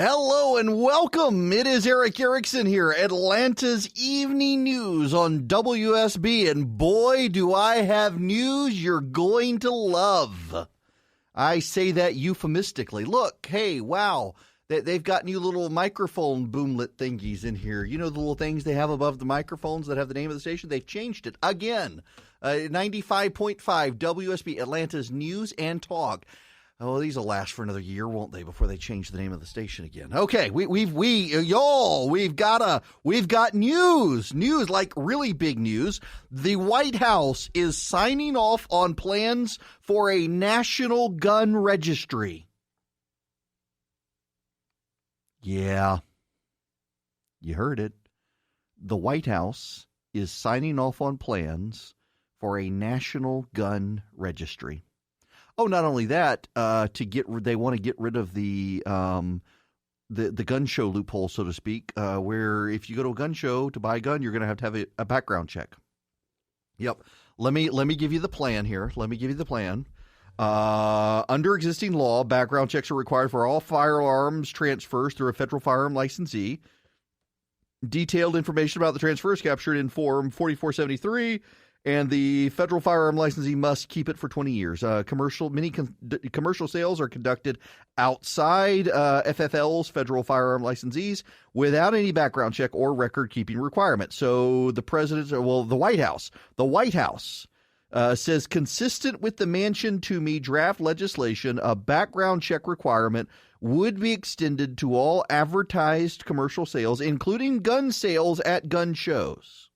Hello and welcome. It is Eric Erickson here, Atlanta's Evening News on WSB. And boy, do I have news you're going to love. I say that euphemistically. Look, hey, wow. They've got new little microphone boomlet thingies in here. You know the little things they have above the microphones that have the name of the station? They've changed it again. 95.5 WSB, Atlanta's News and Talk. Oh, these will last for another year, won't they, before they change the name of the station again? Okay, we've got news, like really big news. The White House is signing off on plans for a national gun registry. Yeah, you heard it. The White House is signing off on plans for a national gun registry. Oh, not only that, they want to get rid of the gun show loophole, so to speak, where if you go to a gun show to buy a gun, you're going to have a background check. Yep. Let me give you the plan here. Under existing law, background checks are required for all firearms transfers through a federal firearm licensee. Detailed information about the transfer is captured in Form 4473. And the federal firearm licensee must keep it for 20 years. Commercial sales are conducted outside FFL's federal firearm licensees without any background check or record-keeping requirement. So the White House says, consistent with the Mansion to Me draft legislation, a background check requirement would be extended to all advertised commercial sales, including gun sales at gun shows.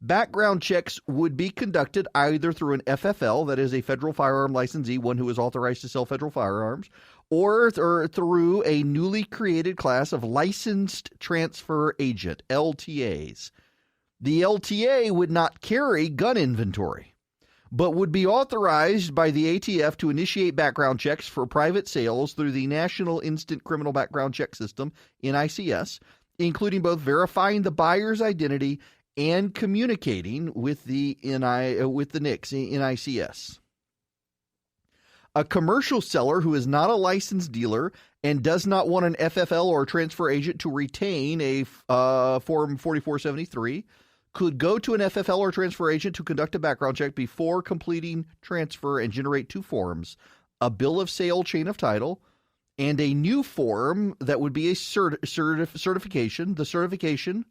Background checks would be conducted either through an FFL, that is a federal firearm licensee, one who is authorized to sell federal firearms, or through a newly created class of licensed transfer agent, LTAs. The LTA would not carry gun inventory, but would be authorized by the ATF to initiate background checks for private sales through the National Instant Criminal Background Check System, NICS, including both verifying the buyer's identity and communicating with the NICS. A commercial seller who is not a licensed dealer and does not want an FFL or transfer agent to retain a Form 4473 could go to an FFL or transfer agent to conduct a background check before completing transfer and generate two forms, a bill of sale chain of title, and a new form that would be a certification. The certification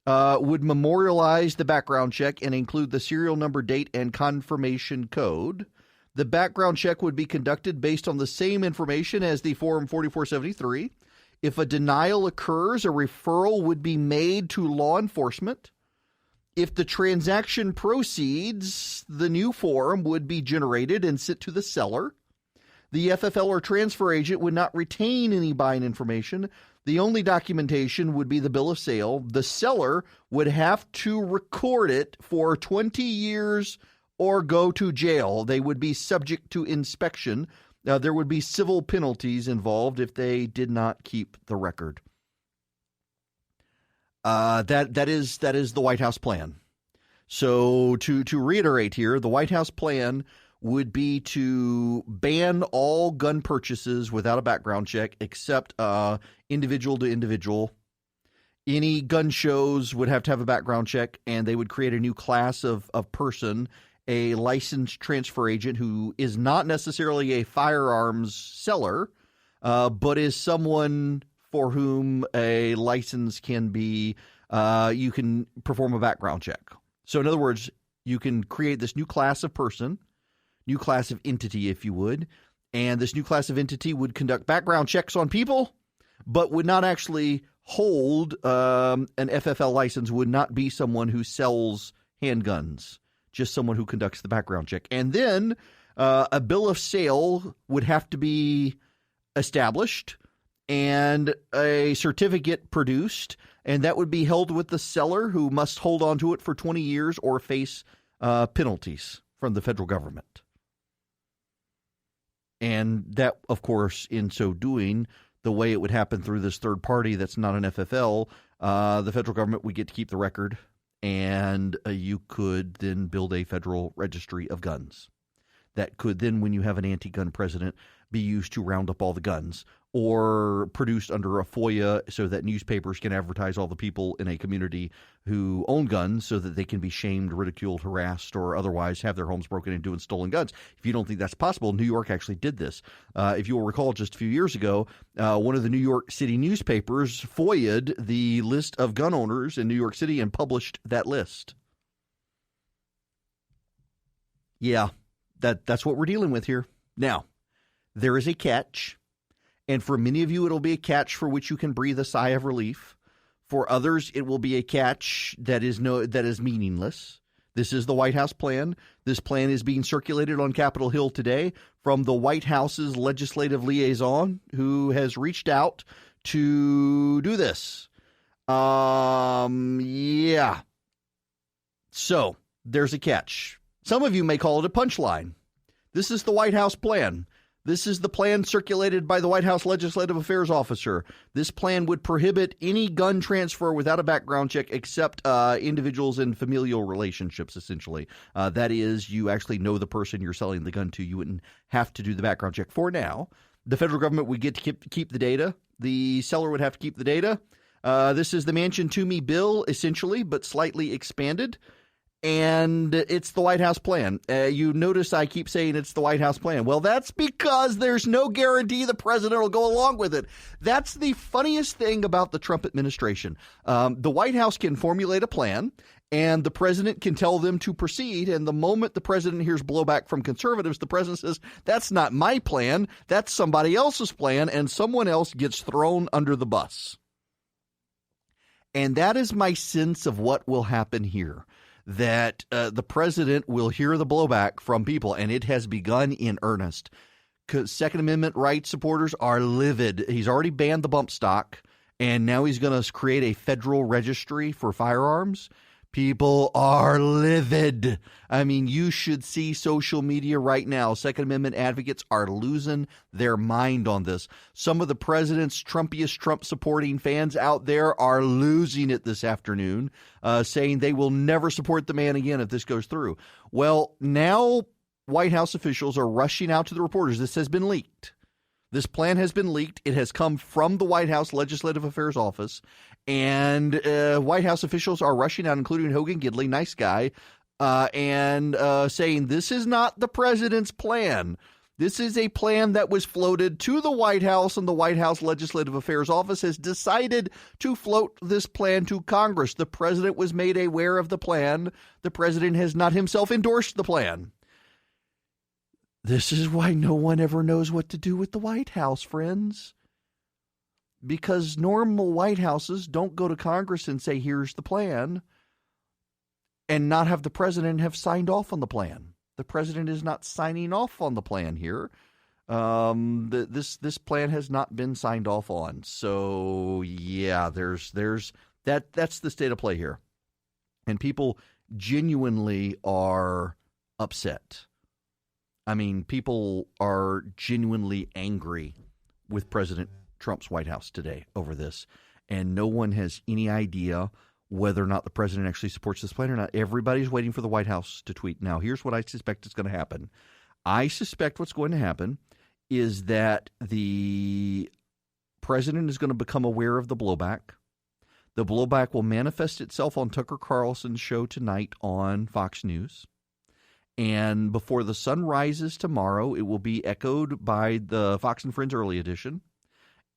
would memorialize the background check and include the serial number, date, and confirmation code. The background check would be conducted based on the same information as the Form 4473. If a denial occurs, a referral would be made to law enforcement. If the transaction proceeds, the new form would be generated and sent to the seller. The FFL or transfer agent would not retain any buying information. The only documentation would be the bill of sale. The seller would have to record it for 20 years or go to jail. They would be subject to inspection. There would be civil penalties involved if they did not keep the record. That is the White House plan. So to reiterate here, the White House plan would be to ban all gun purchases without a background check except individual to individual. Any gun shows would have to have a background check, and they would create a new class of person, a licensed transfer agent who is not necessarily a firearms seller, but is someone for whom a license can be, you can perform a background check. So in other words, you can create this new class of person, new class of entity, if you would, and this new class of entity would conduct background checks on people, but would not actually hold an FFL license, would not be someone who sells handguns, just someone who conducts the background check. And then a bill of sale would have to be established and a certificate produced, and that would be held with the seller, who must hold on to it for 20 years or face penalties from the federal government. And that, of course, in so doing, the way it would happen through this third party that's not an FFL, the federal government would get to keep the record, and you could then build a federal registry of guns that could then, when you have an anti-gun president, be used to round up all the guns. or produced under a FOIA so that newspapers can advertise all the people in a community who own guns so that they can be shamed, ridiculed, harassed, or otherwise have their homes broken into and stolen guns. If you don't think that's possible, New York actually did this. If you will recall, just a few years ago, one of the New York City newspapers FOIA'd the list of gun owners in New York City and published that list. Yeah, that's what we're dealing with here. Now, there is a catch. And for many of you, it'll be a catch for which you can breathe a sigh of relief. For others, it will be a catch that is meaningless. This is the White House plan. This plan is being circulated on Capitol Hill today from the White House's legislative liaison, who has reached out to do this. Yeah. So there's a catch. Some of you may call it a punchline. This is the White House plan. This is the plan circulated by the White House Legislative Affairs Officer. This plan would prohibit any gun transfer without a background check except individuals in familial relationships, essentially. That is, you actually know the person you're selling the gun to. You wouldn't have to do the background check. For now, the federal government would get to keep the data. The seller would have to keep the data. This is the Manchin Toomey bill, essentially, but slightly expanded. And it's the White House plan. You notice I keep saying it's the White House plan. Well, that's because there's no guarantee the president will go along with it. That's the funniest thing about the Trump administration. The White House can formulate a plan, and the president can tell them to proceed. And the moment the president hears blowback from conservatives, the president says, that's not my plan. That's somebody else's plan. And someone else gets thrown under the bus. And that is my sense of what will happen here. That the president will hear the blowback from people, and it has begun in earnest. Second Amendment rights supporters are livid. He's already banned the bump stock, and now he's going to create a federal registry for firearms. People are livid. I mean, you should see social media right now. Second Amendment advocates are losing their mind on this. Some of the president's Trumpiest Trump-supporting fans out there are losing it this afternoon, saying they will never support the man again if this goes through. Well, now White House officials are rushing out to the reporters. This has been leaked. This plan has been leaked. It has come from the White House Legislative Affairs Office. And White House officials are rushing out, including Hogan Gidley, nice guy, and saying this is not the president's plan. This is a plan that was floated to the White House, and the White House Legislative Affairs Office has decided to float this plan to Congress. The president was made aware of the plan. The president has not himself endorsed the plan. This is why no one ever knows what to do with the White House, friends. Because normal White Houses don't go to Congress and say, here's the plan, and not have the president have signed off on the plan. The president is not signing off on the plan here. This plan has not been signed off on. So, yeah, there's that's the state of play here. And people genuinely are upset. I mean, people are genuinely angry with President Trump's White House today over this, and no one has any idea whether or not the president actually supports this plan or not. Everybody's waiting for the White House to tweet. Now, here's what I suspect is going to happen. I suspect what's going to happen is that the president is going to become aware of the blowback. The blowback will manifest itself on Tucker Carlson's show tonight on Fox News. And before the sun rises tomorrow, it will be echoed by the Fox and Friends Early Edition.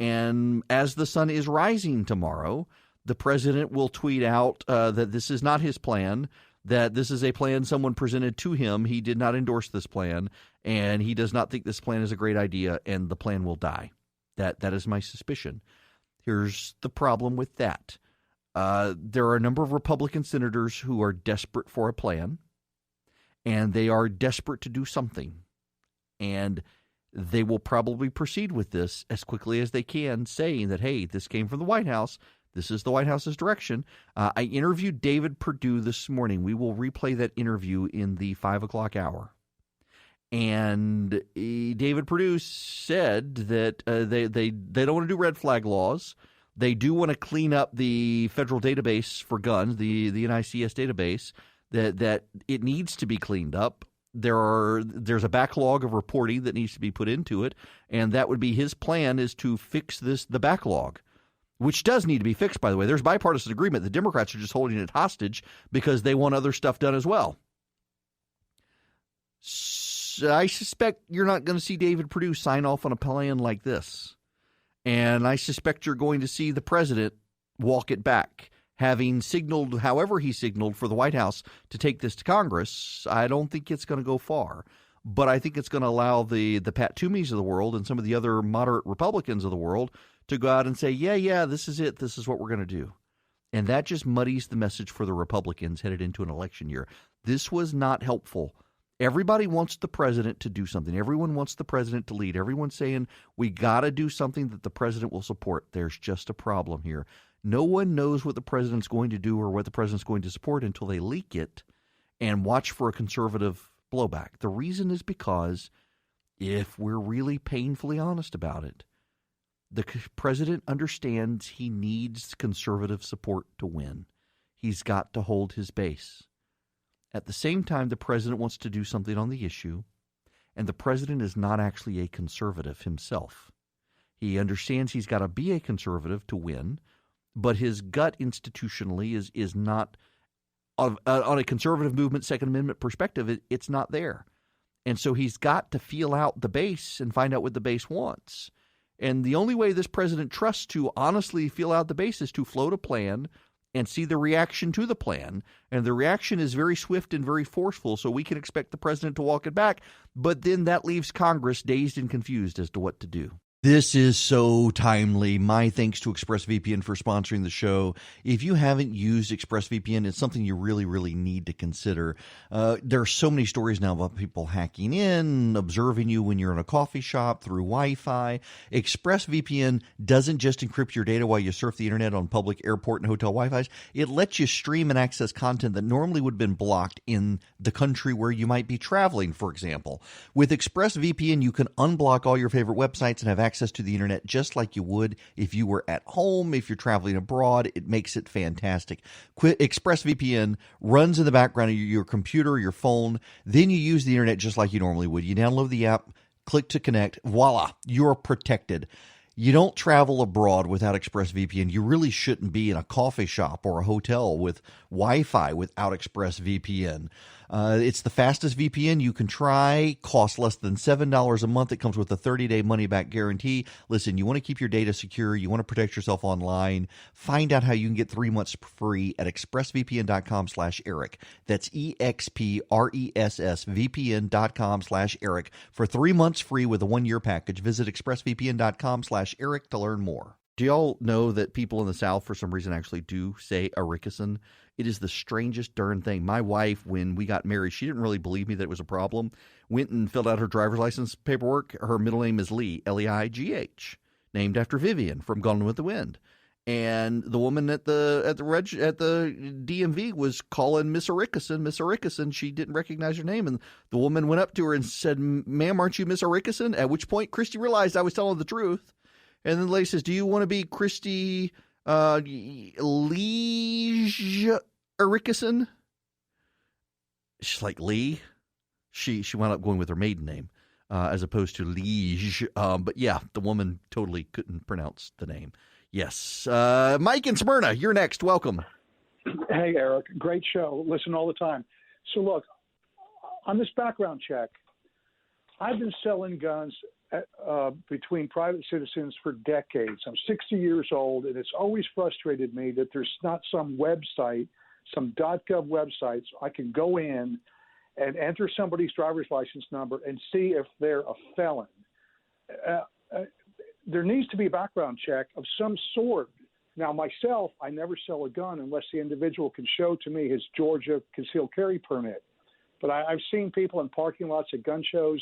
And as the sun is rising tomorrow, the president will tweet out that this is not his plan, that this is a plan someone presented to him. He did not endorse this plan, and he does not think this plan is a great idea, and the plan will die. That is my suspicion. Here's the problem with that. There are a number of Republican senators who are desperate for a plan, and they are desperate to do something. And they will probably proceed with this as quickly as they can, saying that, hey, this came from the White House. This is the White House's direction. I interviewed David Perdue this morning. We will replay that interview in the 5 o'clock hour. And David Perdue said that they don't want to do red flag laws. They do want to clean up the federal database for guns, the NICS database, that it needs to be cleaned up. There's a backlog of reporting that needs to be put into it, and that would be his plan, is to fix the backlog, which does need to be fixed, by the way. There's bipartisan agreement. The Democrats are just holding it hostage because they want other stuff done as well. So I suspect you're not going to see David Perdue sign off on a plan like this. And I suspect you're going to see the president walk it back, having signaled, however he signaled, for the White House to take this to Congress. I don't think it's going to go far. But I think it's going to allow the Pat Toomeys of the world and some of the other moderate Republicans of the world to go out and say, yeah, this is it. This is what we're going to do. And that just muddies the message for the Republicans headed into an election year. This was not helpful. Everybody wants the president to do something. Everyone wants the president to lead. Everyone's saying we got to do something that the president will support. There's just a problem here. No one knows what the president's going to do or what the president's going to support until they leak it and watch for a conservative blowback. The reason is because, if we're really painfully honest about it, the president understands he needs conservative support to win. He's got to hold his base. At the same time, the president wants to do something on the issue, and the president is not actually a conservative himself. He understands he's got to be a conservative to win, but his gut institutionally is not, on a conservative movement, Second Amendment perspective, it's not there. And so he's got to feel out the base and find out what the base wants. And the only way this president trusts to honestly feel out the base is to float a plan and see the reaction to the plan. And the reaction is very swift and very forceful, so we can expect the president to walk it back. But then that leaves Congress dazed and confused as to what to do. This is so timely. My thanks to ExpressVPN for sponsoring the show. If you haven't used ExpressVPN, it's something you really, really need to consider. There are so many stories now about people hacking in, observing you when you're in a coffee shop through Wi-Fi. ExpressVPN doesn't just encrypt your data while you surf the internet on public airport and hotel Wi-Fis. It lets you stream and access content that normally would have been blocked in the country where you might be traveling, for example. With ExpressVPN, you can unblock all your favorite websites and have access to the internet just like you would if you were at home. If you're traveling abroad, it makes it fantastic. ExpressVPN runs in the background of your computer, your phone. Then you use the internet just like you normally would. You download the app, click to connect. Voila, you're protected. You don't travel abroad without ExpressVPN. You really shouldn't be in a coffee shop or a hotel with Wi-Fi without ExpressVPN. It's the fastest VPN you can try. Costs less than $7 a month. It comes with a 30-day money-back guarantee. Listen, you want to keep your data secure. You want to protect yourself online. Find out how you can get 3 months free at expressvpn.com/Eric. That's expressvpn.com/Eric for 3 months free with a 1-year package. Visit expressvpn.com/Eric to learn more. Do y'all know that people in the South, for some reason, actually do say Ericison? It is the strangest darn thing. My wife, when we got married, she didn't really believe me that it was a problem. Went and filled out her driver's license paperwork. Her middle name is Lee, Leigh, named after Vivian from Gone with the Wind. And the woman at the DMV was calling Miss Ericison, Miss Ericison. She didn't recognize her name, and the woman went up to her and said, "Ma'am, aren't you Miss Ericison?" At which point, Christy realized I was telling the truth. And then the lady says, "Do you want to be Christy Liege Ericison?" She's like, "Lee?" She wound up going with her maiden name as opposed to Liege. But yeah, the woman totally couldn't pronounce the name. Yes. Mike in Smyrna, you're next. Welcome. Hey, Eric. Great show. Listen all the time. So look, on this background check, I've been selling guns between private citizens for decades. I'm 60 years old, and it's always frustrated me that there's not some website, some .gov websites I can go in and enter somebody's driver's license number and see if they're a felon. There needs to be a background check of some sort. Now, myself, I never sell a gun unless the individual can show to me his Georgia concealed carry permit. But I've seen people in parking lots at gun shows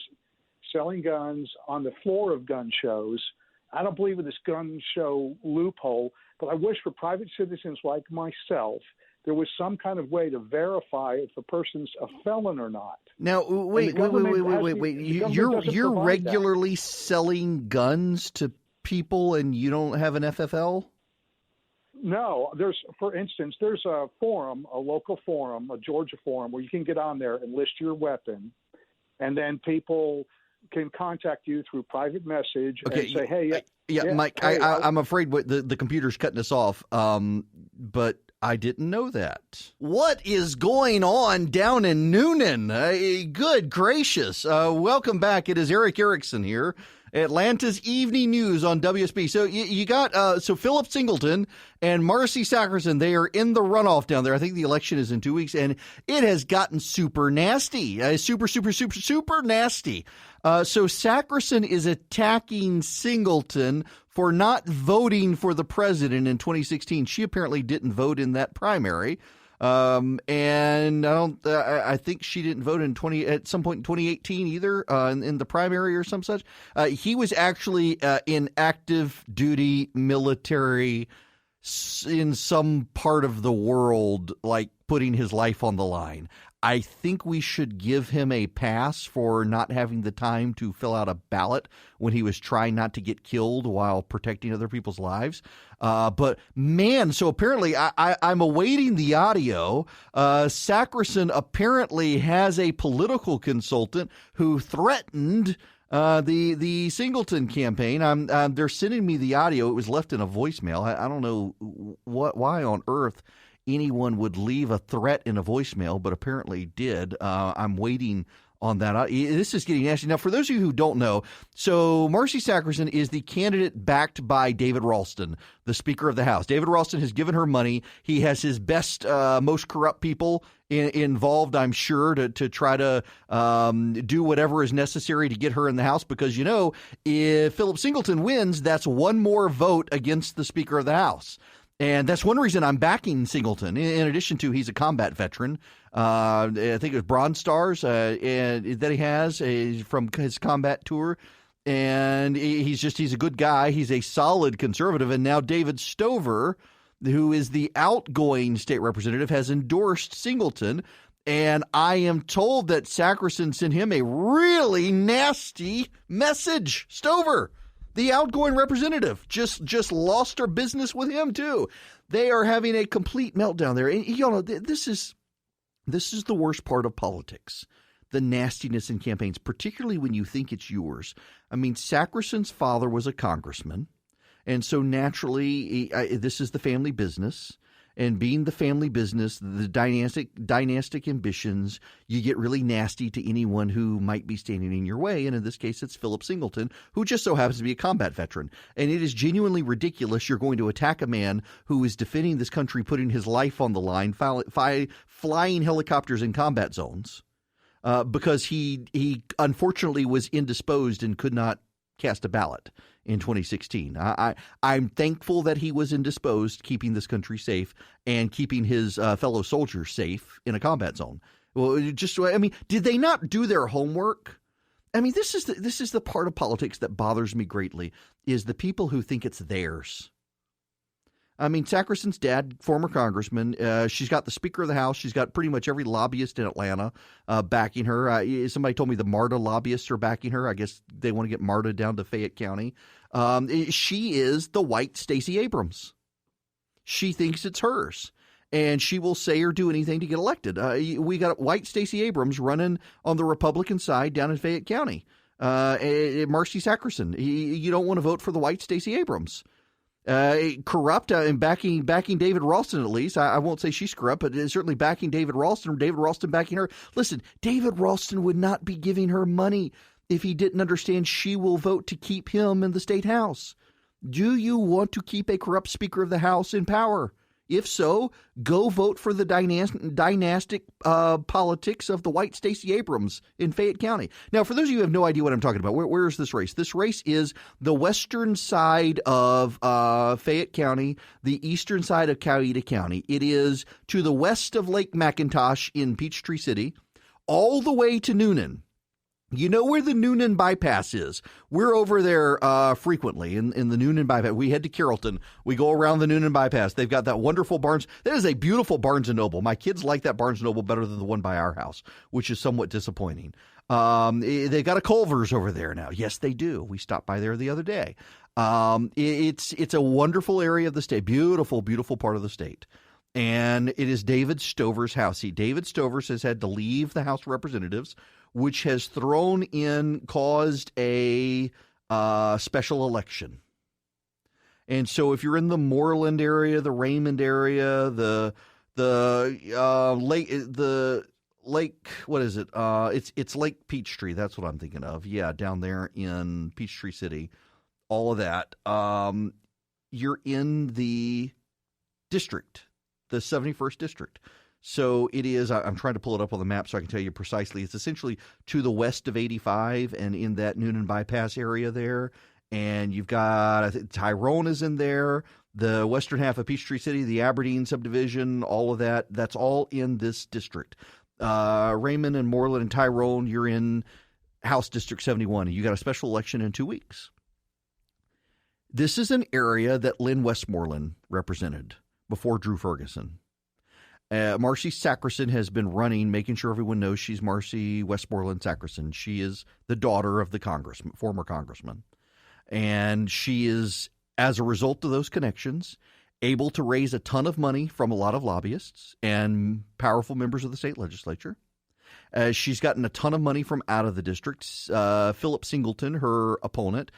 selling guns on the floor of gun shows. I don't believe in this gun show loophole, but I wish for private citizens like myself there was some kind of way to verify if a person's a felon or not. Now, wait. You're regularly selling guns to people and you don't have an FFL? No. For instance, there's a forum, a local forum, a Georgia forum, where you can get on there and list your weapon. and then people can contact you through private message and say, hey, Mike, hey, I'm afraid the computer's cutting us off, but I didn't know that. What is going on down in Noonan? Good gracious. Welcome back. It is Eric Erickson here, Atlanta's Evening News on WSB. So you got Philip Singleton and Marcy Sakerson. They are in the runoff down there. I think the election is in 2 weeks, and it has gotten super nasty. Super nasty. So Sakerson is attacking Singleton for not voting for the president in 2016. She apparently didn't vote in that primary. And I think she didn't vote at some point in 2018 either, in the primary or some such. He was actually in active duty military in some part of the world, like putting his life on the line. I think we should give him a pass for not having the time to fill out a ballot when he was trying not to get killed while protecting other people's lives. But man, so apparently I'm awaiting the audio. Sakerson apparently has a political consultant who threatened the Singleton campaign. They're sending me the audio. It was left in a voicemail. I don't know why on earth anyone would leave a threat in a voicemail, but apparently did. I'm waiting on that. This is getting nasty. Now, for those of you who don't know, so Marcy Sakerson is the candidate backed by David Ralston, the Speaker of the House. David Ralston has given her money. He has his best, most corrupt people involved, I'm sure, to try to do whatever is necessary to get her in the House, because, if Philip Singleton wins, that's one more vote against the Speaker of the House. And that's one reason I'm backing Singleton. In addition to, he's a combat veteran. I think it was Bronze Stars and that he has from his combat tour. And he's a good guy. He's a solid conservative. And now David Stover, who is the outgoing state representative, has endorsed Singleton. And I am told that Sakerson sent him a really nasty message. Stover, the outgoing representative, just lost her business with him too. They are having a complete meltdown there. And this is the worst part of politics, the nastiness in campaigns, particularly when you think it's yours. I mean, Sakerson's father was a congressman, and so naturally, this is the family business. And being the family business, the dynastic ambitions, you get really nasty to anyone who might be standing in your way. And in this case, it's Philip Singleton, who just so happens to be a combat veteran. And it is genuinely ridiculous. You're going to attack a man who is defending this country, putting his life on the line, flying helicopters in combat zones, because he unfortunately was indisposed and could not cast a ballot in 2016. I'm thankful that he was indisposed, keeping this country safe and keeping his fellow soldiers safe in a combat zone. Well, did they not do their homework? I mean, this is the part of politics that bothers me greatly, is the people who think it's theirs. I mean, Sakerson's dad, former congressman, she's got the Speaker of the House. She's got pretty much every lobbyist in Atlanta backing her. Somebody told me the MARTA lobbyists are backing her. I guess they want to get MARTA down to Fayette County. She is the white Stacey Abrams. She thinks it's hers, and she will say or do anything to get elected. We got white Stacey Abrams running on the Republican side down in Fayette County. Marcy Sakerson, you don't want to vote for the white Stacey Abrams. Corrupt and backing David Ralston, at least. I won't say she's corrupt, but certainly backing David Ralston, or David Ralston backing her. Listen, David Ralston would not be giving her money if he didn't understand she will vote to keep him in the state house. Do you want to keep a corrupt Speaker of the House in power? If so, go vote for the dynastic politics of the white Stacey Abrams in Fayette County. Now, for those of you who have no idea what I'm talking about, where is this race? This race is the western side of Fayette County, the eastern side of Coweta County. It is to the west of Lake McIntosh in Peachtree City, all the way to Noonan. You know where the Noonan bypass is. We're over there frequently in the Noonan bypass. We head to Carrollton. We go around the Noonan bypass. They've got that wonderful Barnes. That is a beautiful Barnes & Noble. My kids like that Barnes & Noble better than the one by our house, which is somewhat disappointing. They've got a Culver's over there now. Yes, they do. We stopped by there the other day. It's a wonderful area of the state. Beautiful, beautiful part of the state. And it is David Stover's house. David Stover has had to leave the House of Representatives, which has caused a special election. And so if you're in the Moreland area, the Raymond area, the lake, what is it? It's Lake Peachtree. That's what I'm thinking of. Yeah, down there in Peachtree City. All of that. You're in the district, the 71st district. So it is, I'm trying to pull it up on the map so I can tell you precisely. It's essentially to the west of 85 and in that Noonan bypass area there. And you've got, I think Tyrone is in there, the western half of Peachtree City, the Aberdeen subdivision, all of that. That's all in this district. Raymond and Moreland and Tyrone, you're in House District 71. And you got a special election in 2 weeks. This is an area that Lynn Westmoreland represented before Drew Ferguson. Marcy Sackerson has been running, making sure everyone knows she's Marcy Westmoreland Sackerson. She is the daughter of the former congressman. And she is, as a result of those connections, able to raise a ton of money from a lot of lobbyists and powerful members of the state legislature. She's gotten a ton of money from out of the district. Philip Singleton, her opponent,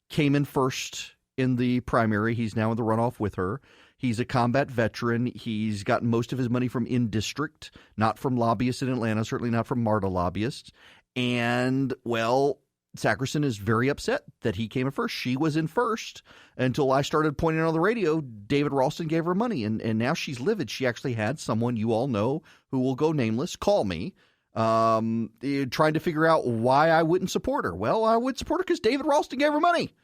came in first in the primary. He's now in the runoff with her. He's a combat veteran. He's gotten most of his money from in-district, not from lobbyists in Atlanta, certainly not from MARTA lobbyists. And, well, Sackerson is very upset that he came in first. She was in first until I started pointing out on the radio. David Ralston gave her money, and now she's livid. She actually had someone you all know who will go nameless call me trying to figure out why I wouldn't support her. Well, I would support her because David Ralston gave her money.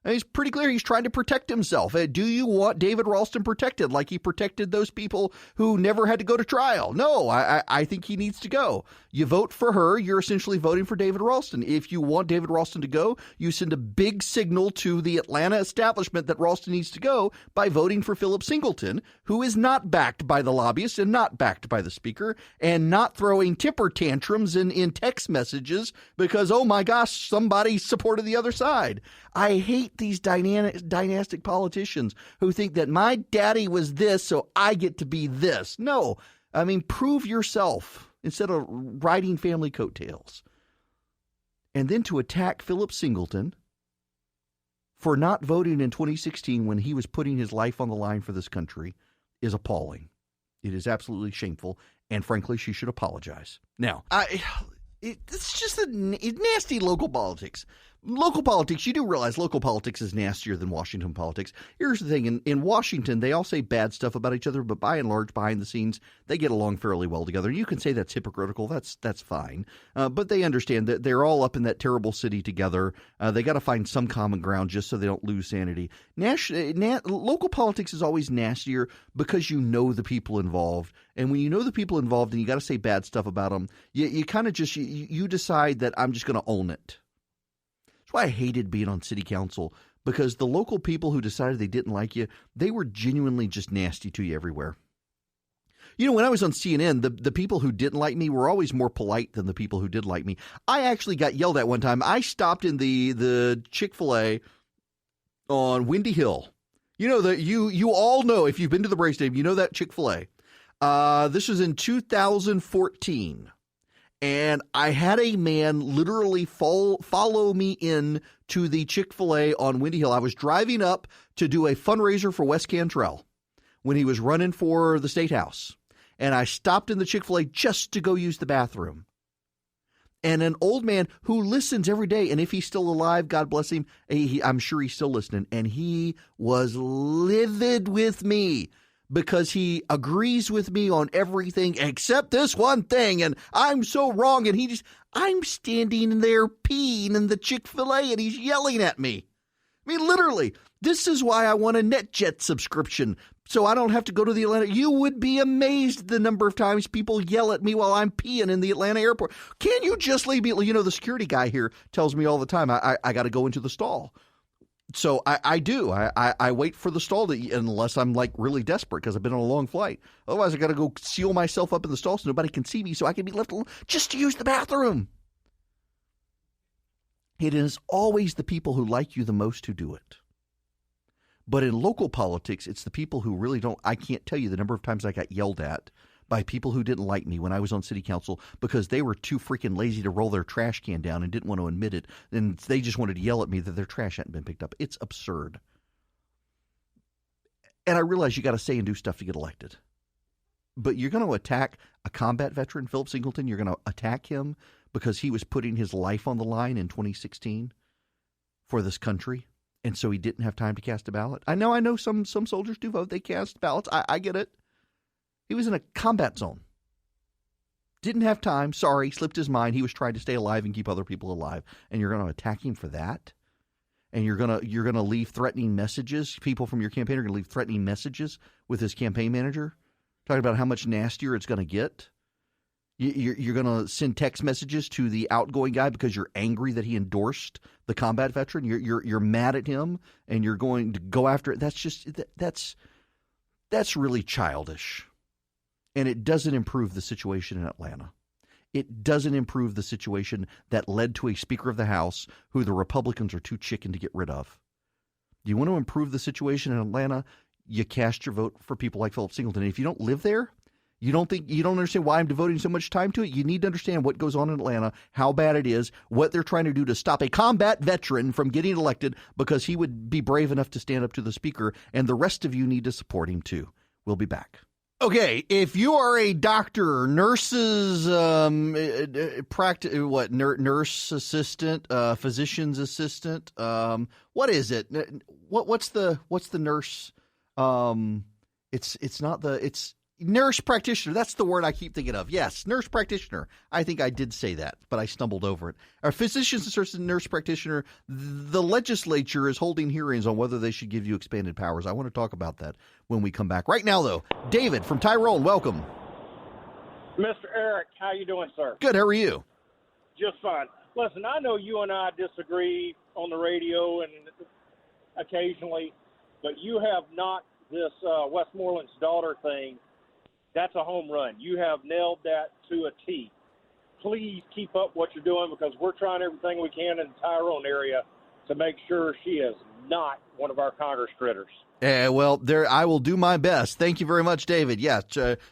And he's pretty clear he's trying to protect himself. Do you want David Ralston protected like he protected those people who never had to go to trial? No, I think he needs to go. You vote for her, you're essentially voting for David Ralston. If you want David Ralston to go, you send a big signal to the Atlanta establishment that Ralston needs to go by voting for Philip Singleton, who is not backed by the lobbyists and not backed by the speaker and not throwing temper tantrums in text messages because, oh my gosh, somebody supported the other side. I hate these dynastic politicians who think that my daddy was this, so I get to be this. No, I mean, prove yourself instead of riding family coattails. And then to attack Philip Singleton for not voting in 2016 when he was putting his life on the line for this country is appalling. It is absolutely shameful, and frankly, she should apologize. Now, it's just a nasty local politics. Local politics, you do realize local politics is nastier than Washington politics. Here's the thing. In Washington, they all say bad stuff about each other, but by and large, behind the scenes, they get along fairly well together. You can say that's hypocritical. That's fine. But they understand that they're all up in that terrible city together. They got to find some common ground just so they don't lose sanity. Local politics is always nastier because you know the people involved. And when you know the people involved and you got to say bad stuff about them, you kind of just you decide that I'm just going to own it. That's why I hated being on city council, because the local people who decided they didn't like you, they were genuinely just nasty to you everywhere. You know, when I was on CNN, the people who didn't like me were always more polite than the people who did like me. I actually got yelled at one time. I stopped in the Chick-fil-A on Windy Hill. You know, you all know, if you've been to the Braves Stadium, you know that Chick-fil-A. This was in 2014. And I had a man literally follow me in to the Chick-fil-A on Windy Hill. I was driving up to do a fundraiser for Wes Cantrell when he was running for the State House. And I stopped in the Chick-fil-A just to go use the bathroom. And an old man who listens every day, and if he's still alive, God bless him, I'm sure he's still listening. And he was livid with me, because he agrees with me on everything except this one thing, and I'm so wrong, and I'm standing there peeing in the Chick-fil-A, and he's yelling at me. I mean, literally, this is why I want a NetJet subscription, so I don't have to go to the Atlanta. You would be amazed the number of times people yell at me while I'm peeing in the Atlanta airport. Can you just leave me? You know, the security guy here tells me all the time, I got to go into the stall. So I do. I wait for the stall unless I'm like really desperate because I've been on a long flight. Otherwise, I got to go seal myself up in the stall so nobody can see me so I can be left alone just to use the bathroom. It is always the people who like you the most who do it. But in local politics, it's the people who really don't. I can't tell you the number of times I got yelled at by people who didn't like me when I was on city council because they were too freaking lazy to roll their trash can down and didn't want to admit it. And they just wanted to yell at me that their trash hadn't been picked up. It's absurd. And I realize you got to say and do stuff to get elected. But you're going to attack a combat veteran, Philip Singleton. You're going to attack him because he was putting his life on the line in 2016 for this country. And so he didn't have time to cast a ballot. I know some soldiers do vote. They cast ballots. I get it. He was in a combat zone. Didn't have time. Sorry, slipped his mind. He was trying to stay alive and keep other people alive. And you're going to attack him for that? And you're gonna leave threatening messages. People from your campaign are going to leave threatening messages with his campaign manager, talking about how much nastier it's going to get. You're going to send text messages to the outgoing guy because you're angry that he endorsed the combat veteran. You're mad at him, and you're going to go after it. That's really childish, and it doesn't improve the situation in Atlanta. It doesn't improve the situation that led to a Speaker of the House who the Republicans are too chicken to get rid of. Do you want to improve the situation in Atlanta? You cast your vote for people like Philip Singleton. And if you don't live there, you don't understand why I'm devoting so much time to it. You need to understand what goes on in Atlanta, how bad it is, what they're trying to do to stop a combat veteran from getting elected because he would be brave enough to stand up to the Speaker. And the rest of you need to support him too. We'll be back. Okay, if you are a doctor, nurses, nurse assistant, physician's assistant, what is it? What's the nurse? It's nurse practitioner. That's the word I keep thinking of. Yes, nurse practitioner. I think I did say that, but I stumbled over it. Our physician's assistant, nurse practitioner, the legislature is holding hearings on whether they should give you expanded powers. I want to talk about that when we come back. Right now, though, David from Tyrone, welcome. Mr. Eric, how you doing, sir? Good. How are you? Just fine. Listen, I know you and I disagree on the radio and occasionally, but you have not this Westmoreland's daughter thing. That's a home run. You have nailed that to a T. Please keep up what you're doing because we're trying everything we can in the Tyrone area to make sure she is not one of our Congress critters. Well, I will do my best. Thank you very much, David. Yeah,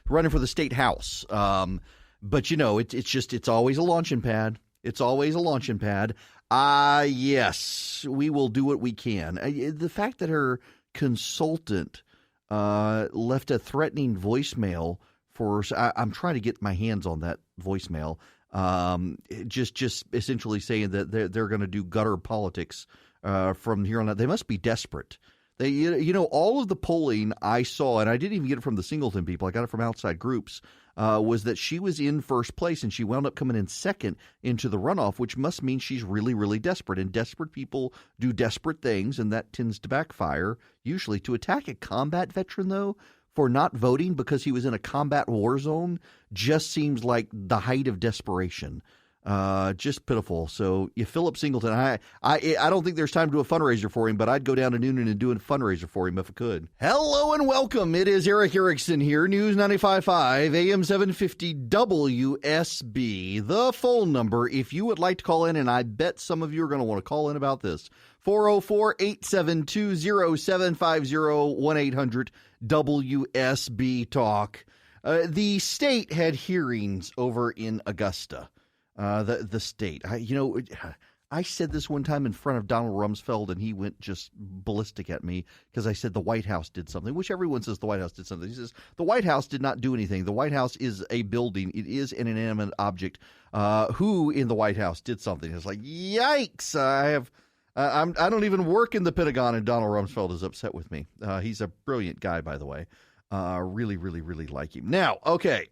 running for the state house. But, it's always a launching pad. It's always a launching pad. Yes, we will do what we can. The fact that her consultant left a threatening voicemail for I'm trying to get my hands on that voicemail. Just essentially saying that they're going to do gutter politics from here on out. They must be desperate. All of the polling I saw, and I didn't even get it from the Singleton people, I got it from outside groups, was that she was in first place and she wound up coming in second into the runoff, which must mean she's really, really desperate. And desperate people do desperate things, and that tends to backfire usually. To attack a combat veteran, though, for not voting because he was in a combat war zone just seems like the height of desperation. Just pitiful. So, Philip Singleton, I don't think there's time to do a fundraiser for him, but I'd go down to Noonan and do a fundraiser for him if I could. Hello and welcome. It is Eric Erickson here, News 95.5, AM 750 WSB. The phone number, if you would like to call in, and I bet some of you are going to want to call in about this, 404-872-0750, 1-800-WSB Talk. The state had hearings over in Augusta. The state. I said this one time in front of Donald Rumsfeld, and he went just ballistic at me because I said the White House did something, which everyone says the White House did something. He says the White House did not do anything. The White House is a building. It is an inanimate object. Who in the White House did something? It's like, yikes! I don't even work in the Pentagon, and Donald Rumsfeld is upset with me. He's a brilliant guy, by the way. Really, really, really like him. Now, okay,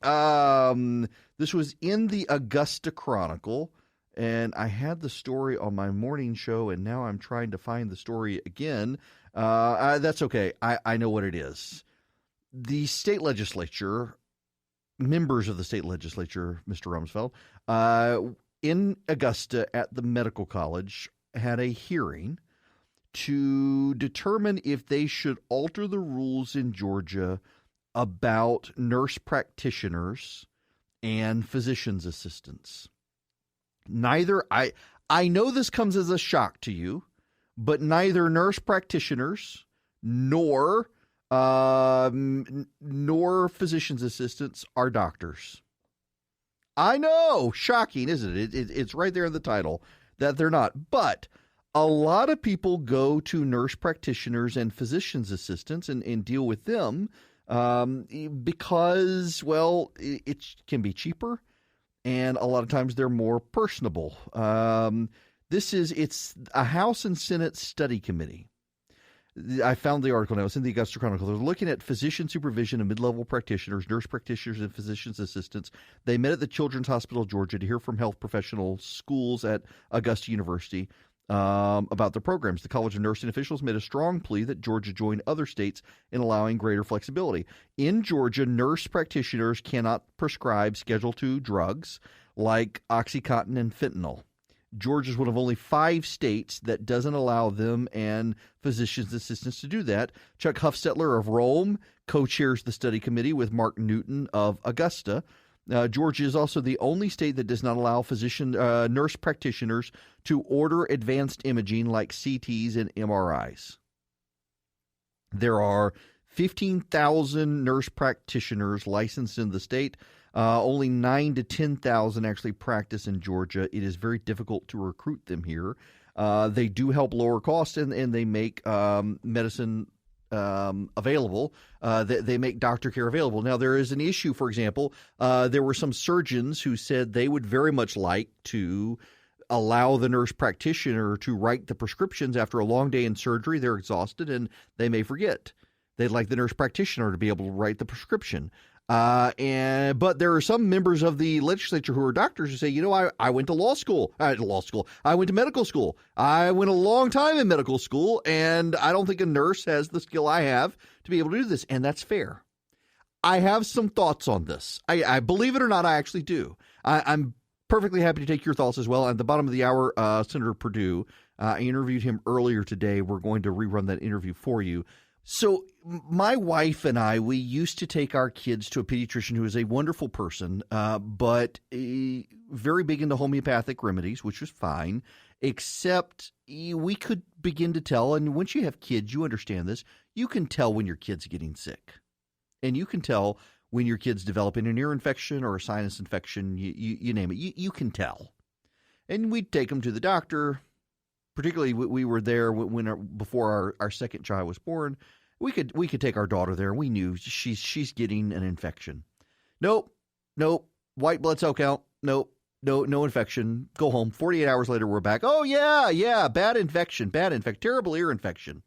this was in the Augusta Chronicle, and I had the story on my morning show, and now I'm trying to find the story again. That's okay. I know what it is. The state legislature, members of the state legislature, Mr. Rumsfeld, in Augusta at the medical college had a hearing to determine if they should alter the rules in Georgia about nurse practitioners and physician's assistants. I know this comes as a shock to you, but neither nurse practitioners nor nor physician's assistants are doctors. I know, shocking, isn't it? It's right there in the title that they're not. But a lot of people go to nurse practitioners and physician's assistants and deal with them because, well, it can be cheaper, and a lot of times they're more personable. It's a House and Senate study committee. I found the article now. It's in the Augusta Chronicle. They're looking at physician supervision of mid-level practitioners, nurse practitioners, and physician's assistants. They met at the Children's Hospital of Georgia to hear from health professional schools at Augusta University about their programs. The College of Nursing officials made a strong plea that Georgia join other states in allowing greater flexibility. In Georgia, nurse practitioners cannot prescribe Schedule II drugs like OxyContin and fentanyl. Georgia is one of only 5 states that doesn't allow them and physician's assistants to do that. Chuck Huffstetler of Rome co-chairs the study committee with Mark Newton of Augusta. Georgia is also the only state that does not allow nurse practitioners to order advanced imaging like CTs and MRIs. There are 15,000 nurse practitioners licensed in the state. Only 9,000 to 10,000 actually practice in Georgia. It is very difficult to recruit them here. They do help lower costs, and they make medicine available. They make doctor care available. Now, there is an issue, for example. There were some surgeons who said they would very much like to allow the nurse practitioner to write the prescriptions after a long day in surgery. They're exhausted, and they may forget. They'd like the nurse practitioner to be able to write the prescription. But there are some members of the legislature who are doctors who say, you know, I went to law school. I went to medical school. I went a long time in medical school, and I don't think a nurse has the skill I have to be able to do this. And that's fair. I have some thoughts on this. I believe it or not, I actually do. I'm perfectly happy to take your thoughts as well. At the bottom of the hour, Senator Perdue, I interviewed him earlier today. We're going to rerun that interview for you. So my wife and I, we used to take our kids to a pediatrician who is a wonderful person, but very big into homeopathic remedies, which was fine, except we could begin to tell, and once you have kids, you understand this, you can tell when your kid's getting sick. And you can tell when your kid's developing an ear infection or a sinus infection, you name it, you can tell. And we'd take them to the doctor. Particularly, we were there before our second child was born. We could take our daughter there, and we knew she's getting an infection. Nope, white blood cell count. Nope, no infection. Go home. 48 hours later, we're back. Oh yeah, bad infection, terrible ear infection.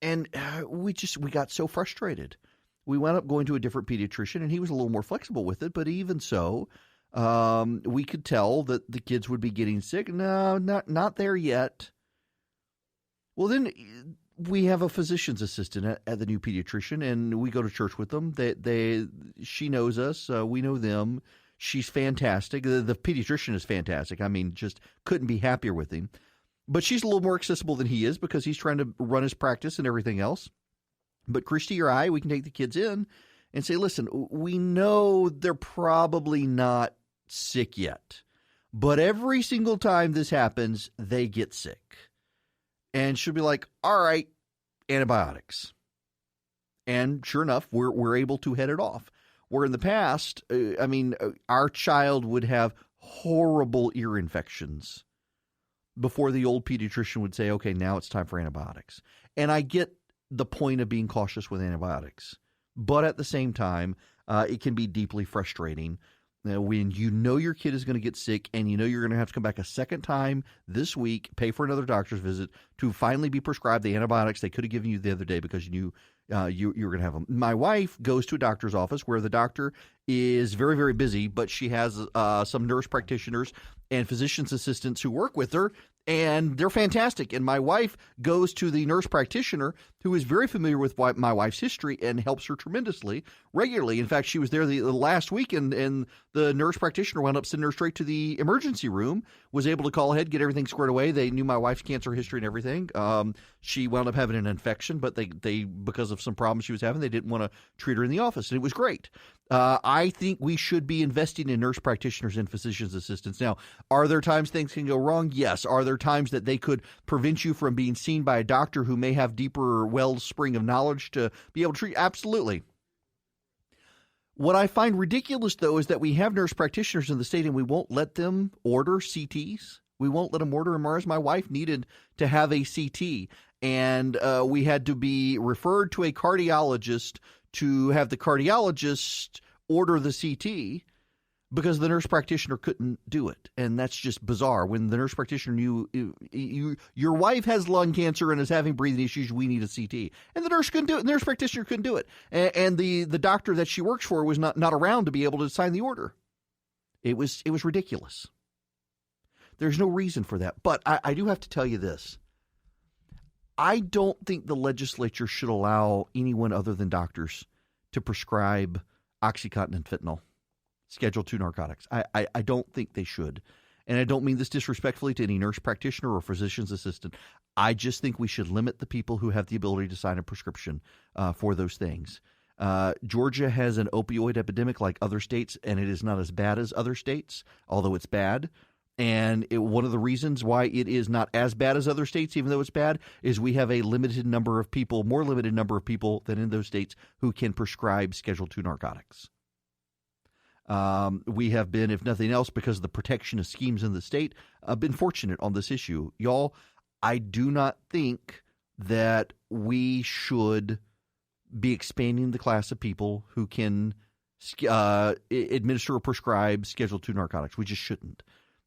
And we got so frustrated. We wound up going to a different pediatrician, and he was a little more flexible with it. But even so, we could tell that the kids would be getting sick. No, not there yet. Well, then we have a physician's assistant at the new pediatrician, and we go to church with them. She knows us. We know them. She's fantastic. The pediatrician is fantastic. I mean, just couldn't be happier with him. But she's a little more accessible than he is because he's trying to run his practice and everything else. But Christy or I, we can take the kids in and say, listen, we know they're probably not sick yet, but every single time this happens, they get sick. And she'll be like, all right, antibiotics. And sure enough, we're able to head it off. Where in the past, our child would have horrible ear infections before the old pediatrician would say, okay, now it's time for antibiotics. And I get the point of being cautious with antibiotics. But at the same time, it can be deeply frustrating when you know your kid is going to get sick and you know you're going to have to come back a second time this week, pay for another doctor's visit to finally be prescribed the antibiotics they could have given you the other day because you knew you were going to have them. My wife goes to a doctor's office where the doctor is very, very busy, but she has some nurse practitioners and physician's assistants who work with her, and they're fantastic. And my wife goes to the nurse practitioner who is very familiar with my wife's history and helps her tremendously regularly. In fact, she was there the last week, and the nurse practitioner wound up sending her straight to the emergency room, was able to call ahead, get everything squared away. They knew my wife's cancer history and everything. She wound up having an infection, but they because of some problems she was having. They didn't want to treat her in the office, and it was great. I think we should be investing in nurse practitioners and physician's assistants. Now, are there times things can go wrong? Yes. Are there times that they could prevent you from being seen by a doctor who may have deeper wellspring of knowledge to be able to treat? Absolutely. What I find ridiculous, though, is that we have nurse practitioners in the state and we won't let them order CTs. We won't let them order MRIs. My wife needed to have a CT, and we had to be referred to a cardiologist to have the cardiologist order the CT because the nurse practitioner couldn't do it. And that's just bizarre. When the nurse practitioner knew your wife has lung cancer and is having breathing issues, we need a CT. And the nurse couldn't do it. The nurse practitioner couldn't do it. And the doctor that she works for was not around to be able to sign the order. It was ridiculous. There's no reason for that. But I do have to tell you this. I don't think the legislature should allow anyone other than doctors to prescribe OxyContin and fentanyl, Schedule II narcotics. I don't think they should. And I don't mean this disrespectfully to any nurse practitioner or physician's assistant. I just think we should limit the people who have the ability to sign a prescription for those things. Georgia has an opioid epidemic like other states, and it is not as bad as other states, although it's bad. And one of the reasons why it is not as bad as other states, even though it's bad, is we have a more limited number of people than in those states who can prescribe Schedule II narcotics. We have been, if nothing else, because of the protectionist schemes in the state, been fortunate on this issue. Y'all, I do not think that we should be expanding the class of people who can administer or prescribe Schedule II narcotics. We just shouldn't.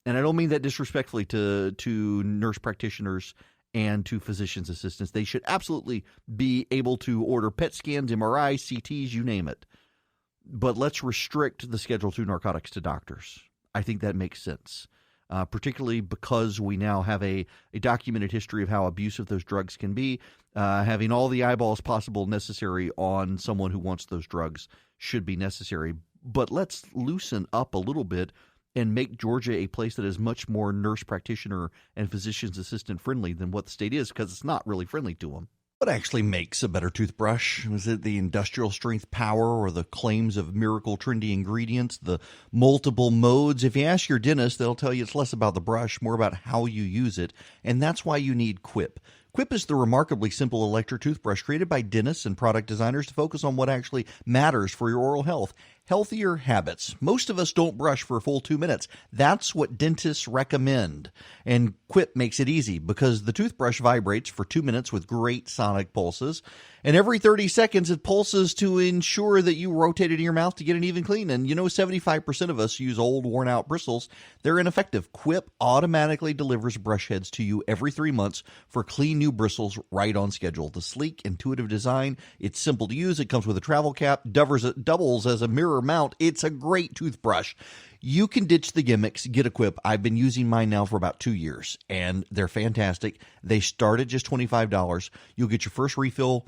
And I don't mean that disrespectfully to nurse practitioners and to physician's assistants. They should absolutely be able to order PET scans, MRIs, CTs, you name it. But let's restrict the Schedule II narcotics to doctors. I think that makes sense, particularly because we now have a documented history of how abusive those drugs can be. Having all the eyeballs possible necessary on someone who wants those drugs should be necessary. But let's loosen up a little bit and make Georgia a place that is much more nurse practitioner and physician's assistant friendly than what the state is, because it's not really friendly to them. What actually makes a better toothbrush? Is it the industrial strength power or the claims of miracle trendy ingredients, the multiple modes? If you ask your dentist, they'll tell you it's less about the brush, more about how you use it, and that's why you need Quip. Quip is the remarkably simple electric toothbrush created by dentists and product designers to focus on what actually matters for your oral health. Healthier habits. Most of us don't brush for a full 2 minutes. That's what dentists recommend. And Quip makes it easy because the toothbrush vibrates for 2 minutes with great sonic pulses. And every 30 seconds, it pulses to ensure that you rotate it in your mouth to get an even clean. And 75% of us use old, worn-out bristles. They're ineffective. Quip automatically delivers brush heads to you every 3 months for clean new bristles right on schedule. The sleek, intuitive design, it's simple to use. It comes with a travel cap, doubles as a mirror mount. It's a great toothbrush. You can ditch the gimmicks, get a Quip. I've been using mine now for about 2 years, and they're fantastic. They start at just $25. You'll get your first refill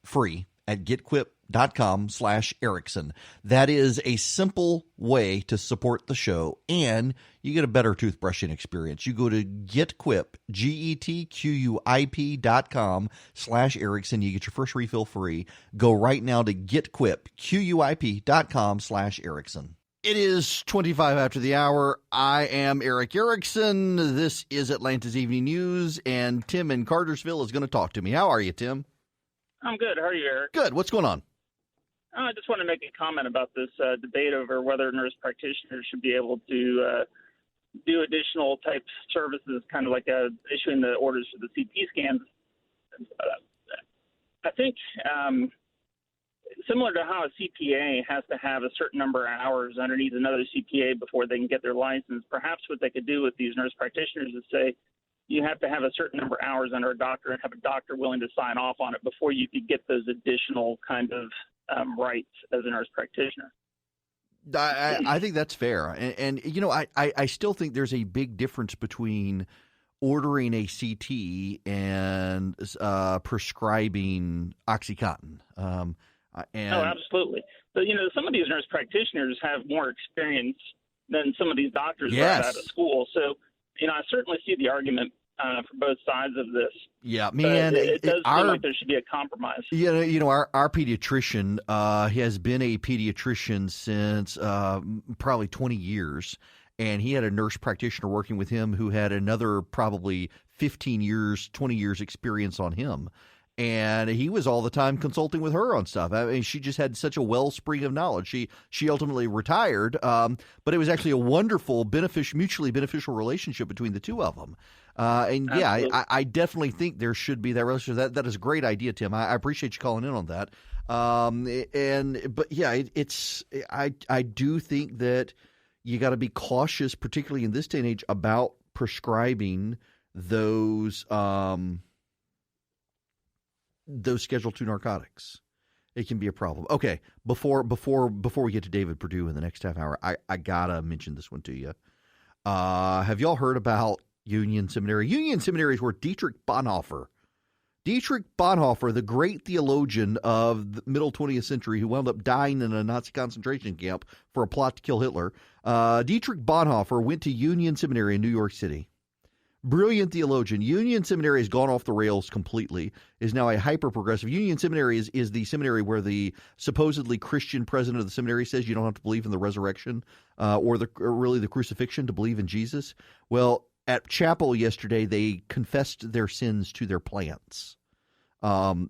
free at getquip.com/Erickson. That is a simple way to support the show, and you get a better toothbrushing experience. You go to getquip, getquip.com/Erickson. You get your first refill free. Go right now to getquip.com/Erickson. It is 25 after the hour. I am Eric Erickson. This is Atlanta's Evening News, and Tim in Cartersville is going to talk to me. How are you, Tim? I'm good. How are you, Eric? Good. What's going on? I just want to make a comment about this debate over whether nurse practitioners should be able to do additional type services, kind of like issuing the orders for the CT scans. I think similar to how a CPA has to have a certain number of hours underneath another CPA before they can get their license, perhaps what they could do with these nurse practitioners is say, you have to have a certain number of hours under a doctor and have a doctor willing to sign off on it before you could get those additional kind of rights as a nurse practitioner. I think that's fair. And I still think there's a big difference between ordering a CT and prescribing OxyContin. Oh, absolutely. But, some of these nurse practitioners have more experience than some of these doctors right out of school. So, I certainly see the argument for both sides of this. Yeah, man. It does seem like there should be a compromise. Our pediatrician has been a pediatrician since probably 20 years, and he had a nurse practitioner working with him who had another probably 15 years, 20 years experience on him. And he was all the time consulting with her on stuff. I mean, she just had such a wellspring of knowledge. She ultimately retired, but it was actually a wonderful, mutually beneficial relationship between the two of them. I definitely think there should be that relationship. That is a great idea, Tim. I appreciate you calling in on that. I do think that you got to be cautious, particularly in this day and age, about prescribing those Schedule II narcotics. It can be a problem. Okay, before we get to David Perdue in the next half hour, I gotta mention this one to you. Have y'all heard about Union Seminary? Union Seminary is where Dietrich Bonhoeffer, the great theologian of the middle 20th century who wound up dying in a Nazi concentration camp for a plot to kill Hitler, Dietrich Bonhoeffer went to Union Seminary in New York City. Brilliant theologian. Union Seminary has gone off the rails completely, is now a hyper-progressive. Union Seminary is the seminary where the supposedly Christian president of the seminary says you don't have to believe in the resurrection or really the crucifixion to believe in Jesus. Well, at chapel yesterday, they confessed their sins to their plants.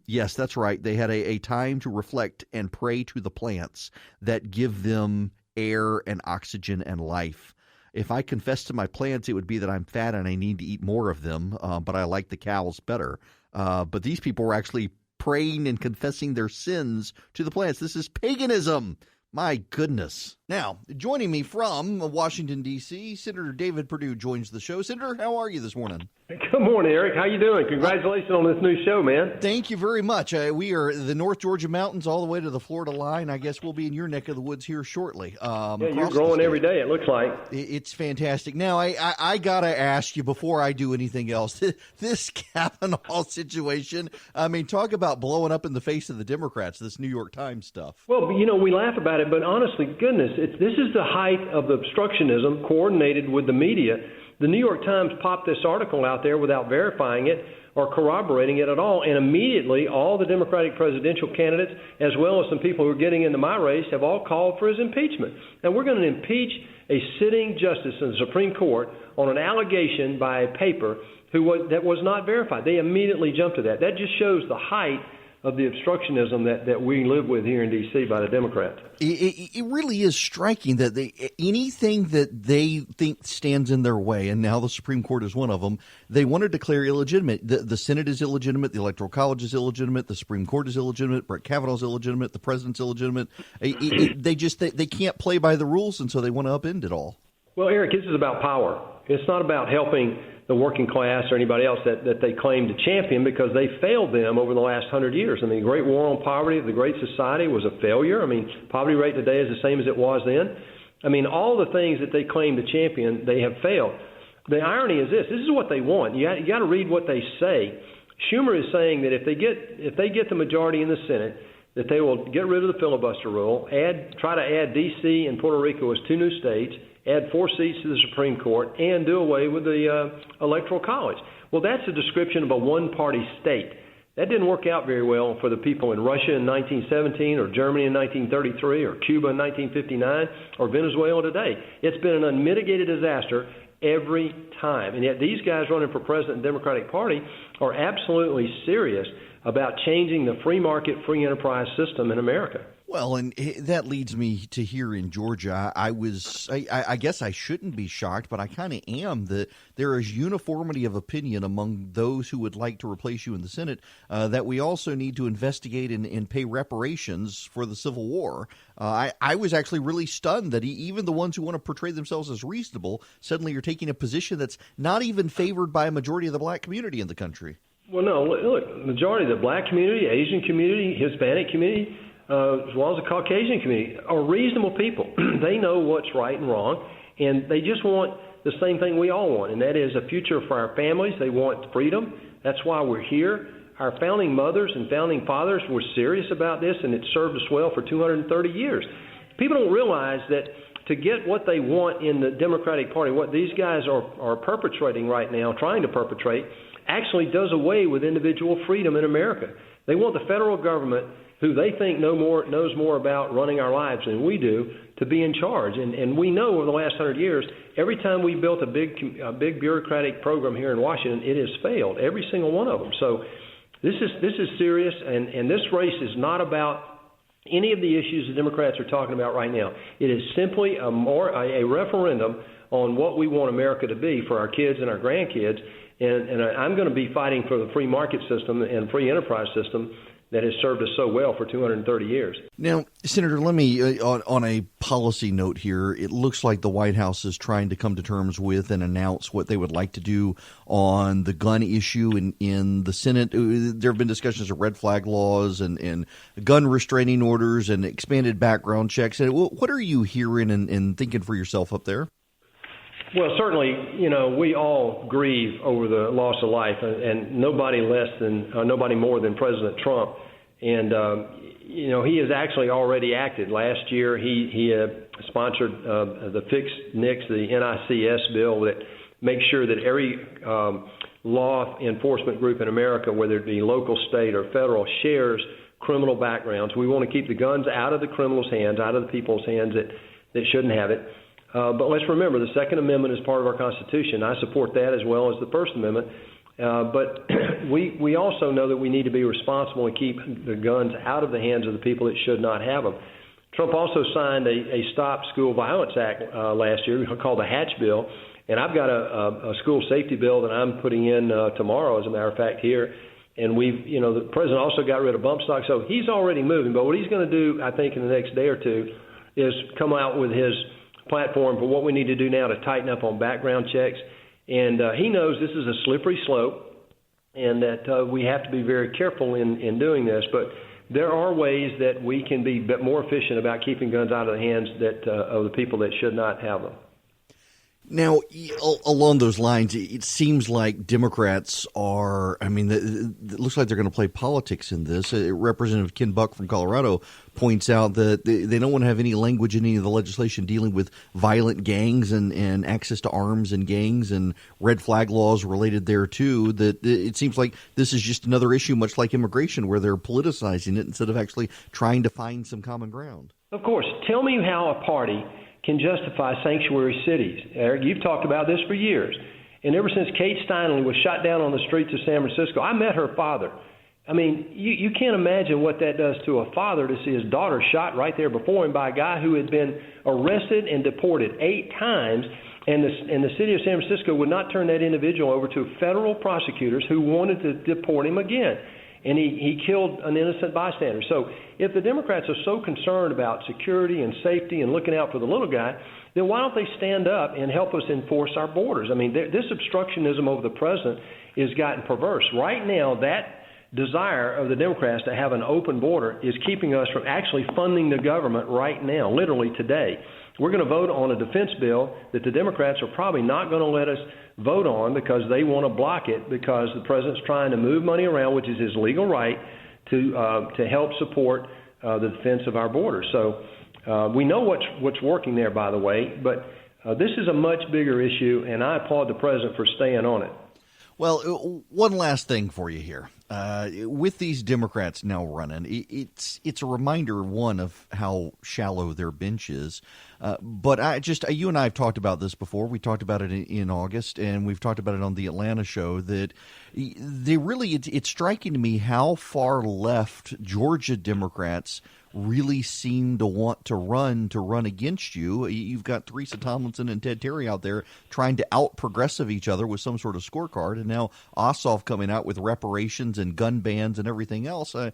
Yes, that's right. They had a time to reflect and pray to the plants that give them air and oxygen and life. If I confess to my plants, it would be that I'm fat and I need to eat more of them, but I like the cows better. But these people were actually praying and confessing their sins to the plants. This is paganism. My goodness. Now, joining me from Washington, D.C., Senator David Perdue joins the show. Senator, how are you this morning? Good morning, Eric. How you doing? Congratulations on this new show, man. Thank you very much. We are the North Georgia mountains all the way to the Florida line. I guess we'll be in your neck of the woods here shortly. You're growing every day, it looks like. It's fantastic. Now, I got to ask you before I do anything else, this Kavanaugh situation, I mean, talk about blowing up in the face of the Democrats, this New York Times stuff. Well, we laugh about it, but honestly, goodness, this is the height of obstructionism coordinated with the media. The New York Times popped this article out there without verifying it or corroborating it at all, and immediately all the Democratic presidential candidates, as well as some people who are getting into my race, have all called for his impeachment. Now, we're going to impeach a sitting justice in the Supreme Court on an allegation by a paper that was not verified. They immediately jumped to that. That just shows the height of the obstructionism that we live with here in D.C. by the Democrats. It really is striking that anything that they think stands in their way, and now the Supreme Court is one of them, they want to declare illegitimate. The Senate is illegitimate. The Electoral College is illegitimate. The Supreme Court is illegitimate. Brett Kavanaugh's illegitimate. The president's illegitimate. They can't play by the rules, and so they want to upend it all. Well, Eric, this is about power. It's not about helping the working class or anybody else that they claim to champion, because they failed them over the last 100 years. I mean, the Great War on Poverty, the Great Society was a failure. I mean, poverty rate today is the same as it was then. I mean, all the things that they claim to champion, they have failed. The irony is this is what they want. You got to read what they say. Schumer is saying that if they get the majority in the Senate, that they will get rid of the filibuster rule, try to add D.C. and Puerto Rico as two new states, add 4 seats to the Supreme Court, and do away with the Electoral College. Well, that's a description of a one-party state. That didn't work out very well for the people in Russia in 1917 or Germany in 1933 or Cuba in 1959 or Venezuela today. It's been an unmitigated disaster every time. And yet these guys running for president in the Democratic Party are absolutely serious about changing the free market, free enterprise system in America. Well, and that leads me to here in Georgia. I guess I shouldn't be shocked, but I kind of am that there is uniformity of opinion among those who would like to replace you in the Senate that we also need to investigate and pay reparations for the Civil War. I was actually really stunned that even the ones who want to portray themselves as reasonable suddenly are taking a position that's not even favored by a majority of the black community in the country. Well, no, look, majority of the black community, Asian community, Hispanic community, as well as the Caucasian community, are reasonable people. They know what's right and wrong, and they just want the same thing we all want, and that is a future for our families. They want freedom. That's why we're here. Our founding mothers and founding fathers were serious about this, and it served us well for 230 years. People don't realize that to get what they want in the Democratic Party, what these guys are perpetrating right now, trying to perpetrate, actually does away with individual freedom in America. They want the federal government, who they think knows more about running our lives than we do, to be in charge. And we know over the last 100 years, every time we built a big bureaucratic program here in Washington, it has failed, every single one of them. So this is serious, and this race is not about any of the issues the Democrats are talking about right now. It is simply a referendum on what we want America to be for our kids and our grandkids. And I'm going to be fighting for the free market system and free enterprise system that has served us so well for 230 years. Now, Senator, let me, on a policy note here, it looks like the White House is trying to come to terms with and announce what they would like to do on the gun issue in the Senate. There have been discussions of red flag laws and gun restraining orders and expanded background checks. What are you hearing and thinking for yourself up there? Well, certainly, we all grieve over the loss of life, and nobody more than President Trump. And, he has actually already acted. Last year, he sponsored the Fix NICS, the NICS bill that makes sure that every law enforcement group in America, whether it be local, state, or federal, shares criminal backgrounds. We want to keep the guns out of the criminals' hands, out of the people's hands that shouldn't have it. But let's remember, the Second Amendment is part of our Constitution. I support that as well as the First Amendment. But we also know that we need to be responsible and keep the guns out of the hands of the people that should not have them. Trump also signed a Stop School Violence Act last year called the Hatch Bill. And I've got a school safety bill that I'm putting in tomorrow, as a matter of fact, here. And the president also got rid of bump stock. So he's already moving. But what he's going to do, I think, in the next day or two is come out with his platform for what we need to do now to tighten up on background checks. And he knows this is a slippery slope and that we have to be very careful in doing this. But there are ways that we can be a bit more efficient about keeping guns out of the hands of the people that should not have them. Now, along those lines, it seems like Democrats are, it looks like they're going to play politics in this. Representative Ken Buck from Colorado points out that they don't want to have any language in any of the legislation dealing with violent gangs and access to arms and gangs and red flag laws related there, too. That it seems like this is just another issue, much like immigration, where they're politicizing it instead of actually trying to find some common ground. Of course. Tell me how a party can justify sanctuary cities. Eric, you've talked about this for years. And ever since Kate Steinle was shot down on the streets of San Francisco, I met her father. You can't imagine what that does to a father to see his daughter shot right there before him by a guy who had been arrested and deported 8 times, and the city of San Francisco would not turn that individual over to federal prosecutors who wanted to deport him again. And he killed an innocent bystander. So if the Democrats are so concerned about security and safety and looking out for the little guy, then why don't they stand up and help us enforce our borders? This obstructionism over the president has gotten perverse. Right now, that desire of the Democrats to have an open border is keeping us from actually funding the government right now, literally today. We're going to vote on a defense bill that the Democrats are probably not going to let us vote on because they want to block it because the president's trying to move money around, which is his legal right, to help support the defense of our borders. So we know what's working there, by the way, but this is a much bigger issue, and I applaud the president for staying on it. Well, one last thing for you here. With these Democrats now running, it's a reminder, one, of how shallow their bench is. But you and I have talked about this before. We talked about it in August, and we've talked about it on the Atlanta show, that it's striking to me how far left Georgia Democrats really seem to want to run against you. You've got Teresa Tomlinson and Ted Terry out there trying to out-progressive each other with some sort of scorecard, and now Ossoff coming out with reparations and gun bans and everything else. I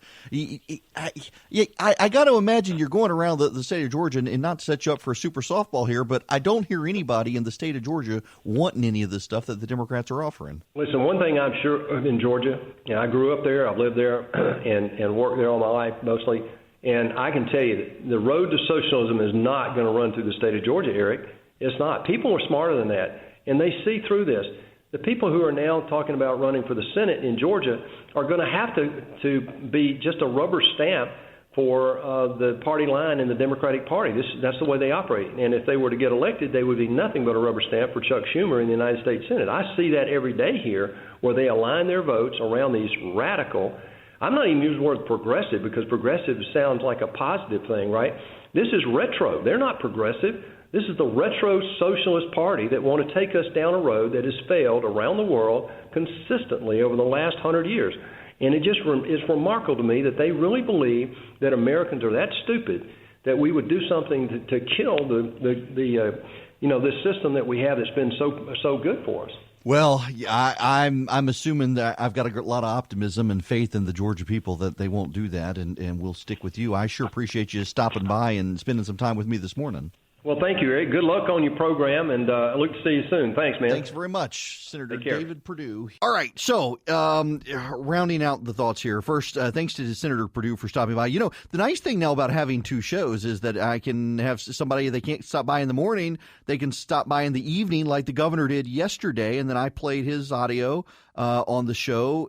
got to imagine you're going around the state of Georgia, and not to set you up for a super softball here, but I don't hear anybody in the state of Georgia wanting any of this stuff that the Democrats are offering. Listen, one thing I'm sure of in Georgia, I grew up there, I've lived there, and worked there all my life mostly. And I can tell you that the road to socialism is not going to run through the state of Georgia, Eric. It's not. People are smarter than that, and they see through this. The people who are now talking about running for the Senate in Georgia are going to have to be just a rubber stamp for the party line in the Democratic Party. That's the way they operate. And if they were to get elected, they would be nothing but a rubber stamp for Chuck Schumer in the United States Senate. I see that every day here, where they align their votes around these radical. I'm not even using the word progressive, because progressive sounds like a positive thing, right? This is retro. They're not progressive. This is the retro socialist party that want to take us down a road that has failed around the world consistently over the last 100 years. And it just is remarkable to me that they really believe that Americans are that stupid that we would do something to kill the system that we have that's been so good for us. Well, I'm assuming that I've got a lot of optimism and faith in the Georgia people that they won't do that, and we'll stick with you. I sure appreciate you stopping by and spending some time with me this morning. Well, thank you, Eric. Good luck on your program, and I look to see you soon. Thanks, man. Thanks very much, Senator David Perdue. All right, so rounding out the thoughts here. First, thanks to Senator Perdue for stopping by. You know, the nice thing now about having two shows is that I can have somebody, they can't stop by in the morning, they can stop by in the evening like the governor did yesterday, and then I played his audio on the show,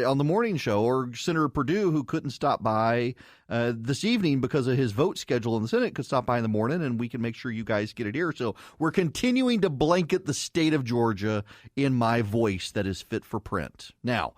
on the morning show, or Senator Perdue, who couldn't stop by this evening because of his vote schedule in the Senate, could stop by in the morning, and we can make sure you guys get it here. So we're continuing to blanket the state of Georgia in my voice that is fit for print. Now,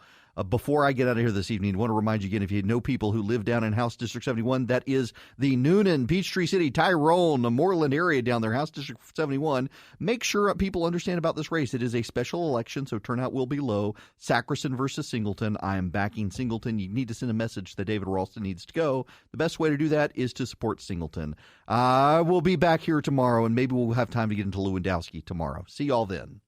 before I get out of here this evening, I want to remind you again, if you know people who live down in House District 71, that is the Noonan, Peachtree City, Tyrone, the Moreland area down there, House District 71. Make sure people understand about this race. It is a special election, so turnout will be low. Sackerson versus Singleton. I am backing Singleton. You need to send a message that David Ralston needs to go. The best way to do that is to support Singleton. I will be back here tomorrow, and maybe we'll have time to get into Lewandowski tomorrow. See y'all then.